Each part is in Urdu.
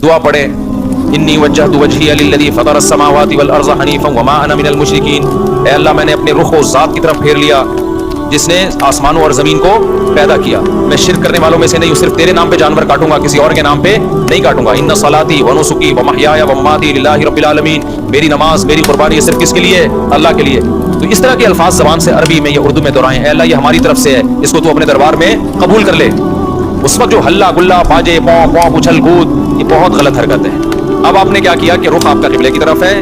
دعا پڑھے انی وجہت وجہی للذی فطر السماوات والارض حنیفا وما انا من المشرکین، اے اللہ میں نے اپنے رخ و ذات کی طرف پھیر لیا جس نے آسمانوں اور زمین کو پیدا کیا، میں شرک کرنے والوں میں سے نہیں ہوں، صرف تیرے نام پہ جانور کاٹوں گا، کسی اور کے نام پہ نہیں کاٹوں گا۔ ان صلاتی و نسکی و محیای و مماتی للہ رب العالمین، میری نماز میری قربانی صرف کس کے لیے ہے؟ اللہ کے لیے۔ تو اس طرح کے الفاظ زبان سے عربی میں یا اردو میں دہرائیں، اے اللہ یہ ہماری طرف سے ہے، اس کو تو اپنے دربار میں قبول کر لے۔ اس وقت جو ہلا گلا باجے پاؤں پاؤں اچھل کود، یہ بہت غلط حرکت ہے۔ اب آپ نے کیا کیا کہ رخ آپ کا قبلے کی طرف ہے،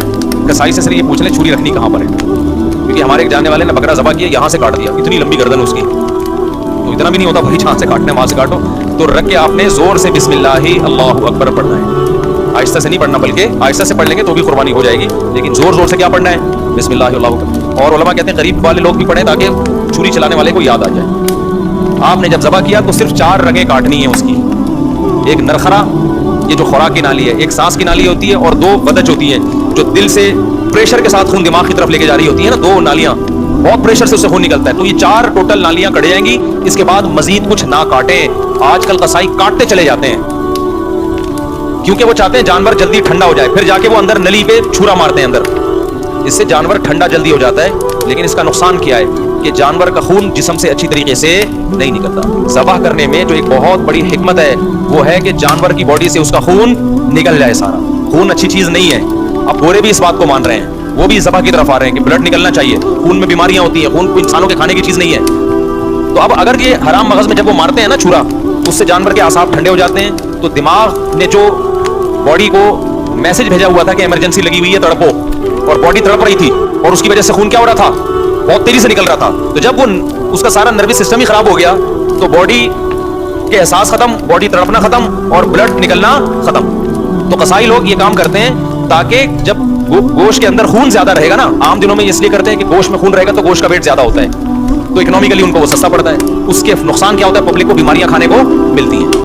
کسائی سے صرف یہ پوچھ لیں چھری رکھنی کہاں پر ہے، کیونکہ ہمارے ایک جاننے والے نے بکرا ذبح کیا یہاں سے کاٹ دیا، اتنی لمبی گردن اس کی، تو اتنا بھی نہیں ہوتا بھائی جہاں سے کاٹنا ہے وہاں سے کاٹو، تو رکھ کے آپ نے زور سے بسم اللہ اللہ اکبر پڑھنا ہے، آہستہ سے نہیں پڑھنا بلکہ آہستہ سے پڑھ لیں گے تو بھی قربانی ہو جائے گی، لیکن زور زور سے کیا پڑھنا ہے؟ بسم اللہ اللہ اکبر۔ اور علماء کہتے ہیں قریب والے لوگ بھی پڑھیں تاکہ چھری چلانے والے کو یاد آ جائے۔ آپ نے جب ذبح کیا تو صرف 4 رگیں کاٹنی ہے اس کی، ایک نرخرا یہ جو خوراک کی نالی ہے، ایک سانس کی نالی ہوتی ہے، اور 2 ودج ہوتی ہیں جو دل سے پریشر کے ساتھ خون دماغ کی طرف لے کے جا رہی ہوتی ہے نا، 2 نالیاں بہت پریشر سے اس سے خون نکلتا ہے، تو یہ 4 ٹوٹل نالیاں کٹ جائیں گی۔ اس کے بعد مزید کچھ نہ کاٹیں، آج کل قصائی کاٹتے چلے جاتے ہیں کیونکہ وہ چاہتے ہیں جانور جلدی ٹھنڈا ہو جائے، پھر جا کے وہ اندر نلی پہ چھرا مارتے ہیں اندر، اس سے جانور ٹھنڈا جلدی ہو جاتا ہے، لیکن اس کا نقصان کیا ہے کہ جانور کا خون جسم سے اچھی طریقے سے نہیں نکلتا۔ ذبح کرنے میں جو ایک بہت بڑی حکمت ہے وہ ہے کہ جانور کی باڈی سے اس کا خون نکل جائے سارا، خون اچھی چیز نہیں ہے۔ اب گورے بھی اس بات کو مان رہے ہیں، وہ بھی ذبح کی طرف آ رہے ہیں کہ بلڈ نکلنا چاہیے، خون میں بیماریاں ہوتی ہیں، خون کو انسانوں کے کھانے کی چیز نہیں ہے۔ تو اب اگر یہ حرام مغز میں جب وہ مارتے ہیں نا چھرا، اس سے جانور کے اعصاب ٹھنڈے ہو جاتے ہیں، تو دماغ نے جو باڈی کو میسج بھیجا ہوا تھا کہ ایمرجنسی لگی ہوئی ہے تڑپو، اور باڈی تڑپ رہی تھی اور اس کی وجہ سے خون کیا ہو رہا تھا؟ بہت تیزی سے نکل رہا تھا، تو جب وہ اس کا سارا نروس سسٹم ہی خراب ہو گیا تو باڈی کے احساس ختم، باڈی تڑپنا ختم اور بلڈ نکلنا ختم۔ تو قصائی لوگ یہ کام کرتے ہیں تاکہ جب گوشت کے اندر خون زیادہ رہے گا نا، عام دنوں میں اس لیے کرتے ہیں کہ گوشت میں خون رہے گا تو گوشت کا ویٹ زیادہ ہوتا ہے، تو اکنامیکلی ان کو وہ سستا پڑتا ہے، اس کے نقصان کیا ہوتا ہے؟ پبلک کو بیماریاں کھانے کو ملتی ہیں۔